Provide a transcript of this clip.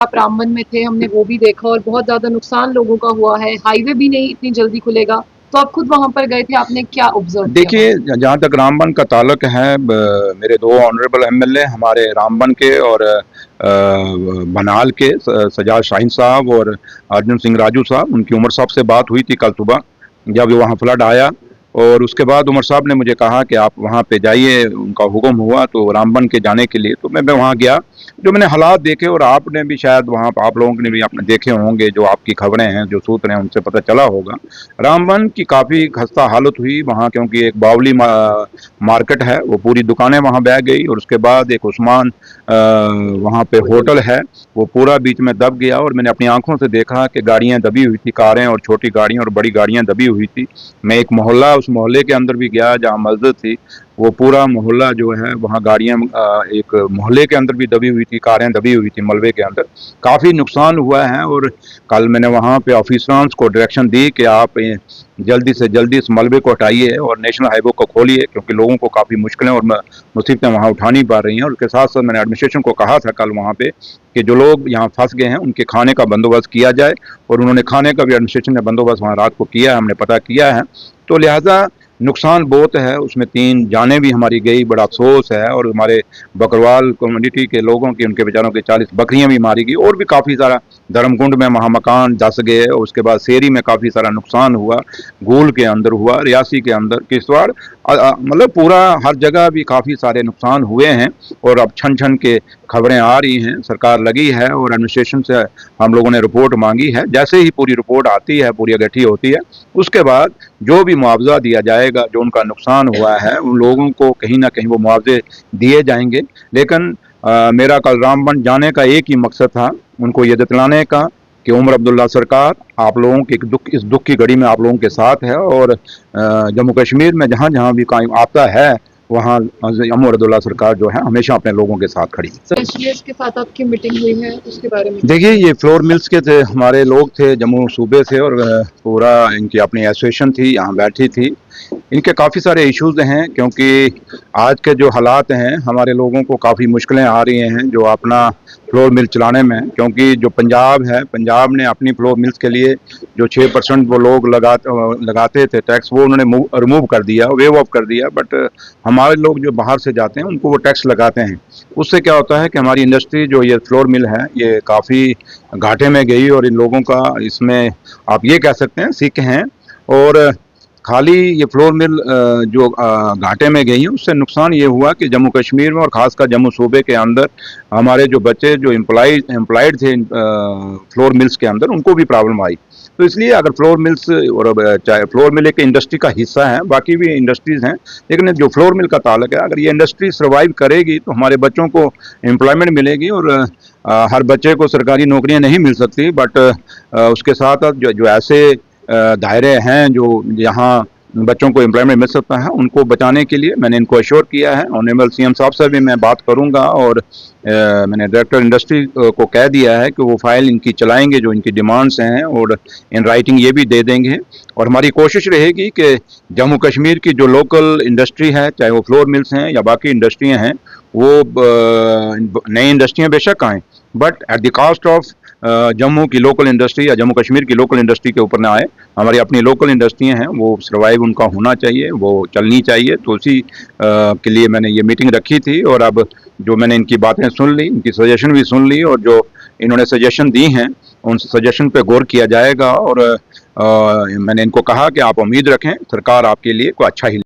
आप रामबन में थे, हमने वो भी देखा और बहुत ज़्यादा नुकसान लोगों का हुआ है। हाईवे भी नहीं इतनी जल्दी खुलेगा, तो आप खुद वहाँ पर गए थे, आपने क्या ऑब्ज़र्व किया वहाँ? देखिए, जहाँ तक रामबन का ताल्लुक है, मेरे दो ऑनरेबल एमएलए हमारे रामबन के और बनाल के सजाद शाहीन साहब और अर्जुन सिंह राजू साहब, उनकी उमर साहब से बात हुई थी कल सुबह जब वहाँ फ्लड आया। और उसके बाद उमर साहब ने मुझे कहा कि आप वहाँ पे जाइए, उनका हुक्म हुआ तो रामबन के जाने के लिए। तो मैं वहाँ गया, जो मैंने हालात देखे, और आपने भी शायद वहाँ आप लोगों ने भी आपने देखे होंगे, जो आपकी खबरें हैं, जो सूत्र हैं, उनसे पता चला होगा। रामबन की काफ़ी खस्ता हालत हुई वहाँ, क्योंकि एक बावली मार्केट है, वो पूरी दुकानें वहाँ बह गई। और उसके बाद एक उस्मान वहाँ पे होटल है, वो पूरा बीच में दब गया। और मैंने अपनी आंखों से देखा कि गाड़ियाँ दबी हुई थी, कारें और छोटी गाड़ियाँ और बड़ी गाड़ियाँ दबी हुई थी। मैं एक मोहल्ला, उस मोहल्ले के अंदर भी गया जहाँ मस्जिद थी, वो पूरा मोहल्ला जो है वहाँ गाड़ियाँ एक मोहल्ले के अंदर भी दबी हुई थी, कारें दबी हुई थी मलबे के अंदर। काफ़ी नुकसान हुआ है। और कल मैंने वहाँ पे ऑफिसर्स को डायरेक्शन दी कि आप जल्दी से जल्दी इस मलबे को हटाइए और नेशनल हाईवे को खोलिए, क्योंकि लोगों को काफ़ी मुश्किलें और मुसीबतें वहाँ उठानी पड़ रही हैं। और उसके साथ साथ मैंने एडमिनिस्ट्रेशन को कहा था कल वहाँ पे कि जो लोग यहाँ फंस गए हैं उनके खाने का बंदोबस्त किया जाए। और उन्होंने खाने का भी एडमिनिस्ट्रेशन ने बंदोबस्त वहाँ रात को किया है, हमने पता किया है। तो लिहाजा नुकसान बहुत है, उसमें 3 जानें भी हमारी गई, बड़ा अफसोस है। और हमारे बकरवाल कम्युनिटी के लोगों की, उनके बेचारों की 40 बकरियां भी मारी गई, और भी काफ़ी सारा धर्मकुंड में वहाँ मकान धस गए। और उसके बाद सेरी में काफ़ी सारा नुकसान हुआ, गूल के अंदर हुआ, रियासी के अंदर, किश्तवाड़, मतलब पूरा हर जगह भी काफ़ी सारे नुकसान हुए हैं। और अब छन छन के खबरें आ रही हैं, सरकार लगी है और एडमिनिस्ट्रेशन से हम लोगों ने रिपोर्ट मांगी है। जैसे ही पूरी रिपोर्ट आती है, पूरी इकट्ठी होती है, उसके बाद जो भी मुआवजा दिया जाएगा, जो उनका नुकसान हुआ है, उन लोगों को कहीं ना कहीं वो मुआवजे दिए जाएंगे। लेकिन मेरा कल रामबन जाने का एक ही मकसद था, उनको ये दिलाने का कि उमर अब्दुल्ला सरकार आप लोगों के इस दुख की घड़ी में आप लोगों के साथ है। और जम्मू कश्मीर में जहाँ जहाँ भी कायम आता है, वहाँ उमर अब्दुल्ला सरकार जो है हमेशा अपने लोगों के साथ खड़ी। एसजीएस के साथ आपकी मीटिंग हुई है, उसके बारे में? देखिए, ये फ्लोर मिल्स के थे, हमारे लोग थे जम्मू सूबे से, और पूरा इनकी अपनी एसोसिएशन थी, यहाँ बैठी थी। इनके काफ़ी सारे इश्यूज हैं, क्योंकि आज के जो हालात हैं, हमारे लोगों को काफ़ी मुश्किलें आ रही हैं जो अपना फ्लोर मिल चलाने में। क्योंकि जो पंजाब है, पंजाब ने अपनी फ्लोर मिल्स के लिए जो 6% वो लोग लगाते थे टैक्स, वो उन्होंने रिमूव कर दिया, वेव ऑफ कर दिया। बट हमारे लोग जो बाहर से जाते हैं उनको वो टैक्स लगाते हैं। उससे क्या होता है कि हमारी इंडस्ट्री जो ये फ्लोर मिल है, ये काफ़ी घाटे में गई। और इन लोगों का इसमें आप ये कह सकते हैं सिक हैं। और खाली ये फ्लोर मिल जो घाटे में गई है, उससे नुकसान ये हुआ कि जम्मू कश्मीर में और ख़ासकर जम्मू सूबे के अंदर हमारे जो बच्चे जो एम्प्लॉयड थे फ्लोर मिल्स के अंदर, उनको भी प्रॉब्लम आई। तो इसलिए अगर फ्लोर मिल्स, और चाहे फ्लोर मिल एक इंडस्ट्री का हिस्सा है, बाकी भी इंडस्ट्रीज़ हैं, लेकिन जो फ्लोर मिल का ताल्लुक है, अगर ये इंडस्ट्री सर्वाइव करेगी तो हमारे बच्चों को एम्प्लॉयमेंट मिलेगी। और हर बच्चे को सरकारी नौकरियाँ नहीं मिल सकती, बट उसके साथ साथ जो ऐसे दायरे हैं जो यहाँ बच्चों को एम्प्लॉयमेंट मिल सकता है, उनको बचाने के लिए मैंने इनको अश्योर किया है। ऑनरेबल सीएम साहब से भी मैं बात करूंगा, और मैंने डायरेक्टर इंडस्ट्री को कह दिया है कि वो फाइल इनकी चलाएंगे, जो इनकी डिमांड्स हैं, और इन राइटिंग ये भी दे देंगे। और हमारी कोशिश रहेगी कि जम्मू कश्मीर की जो लोकल इंडस्ट्री है, चाहे वो फ्लोर मिल्स हैं या बाकी इंडस्ट्रियाँ हैं, वो नई इंडस्ट्रियाँ बेशक आएँ, but at the cost of Jammu की लोकल इंडस्ट्री या जम्मू कश्मीर की लोकल इंडस्ट्री के ऊपर ना आए। हमारी अपनी लोकल इंडस्ट्रियाँ हैं, वो सर्वाइव उनका होना चाहिए, वो चलनी चाहिए। तो उसी के लिए मैंने ये मीटिंग रखी थी। और अब जो मैंने इनकी बातें सुन ली, इनकी सजेशन भी सुन ली, और जो इन्होंने सजेशन दी हैं उन सजेशन पे गौर किया जाएगा। और मैंने इनको कहा कि आप उम्मीद रखें, सरकार आपके लिए कोई अच्छा ही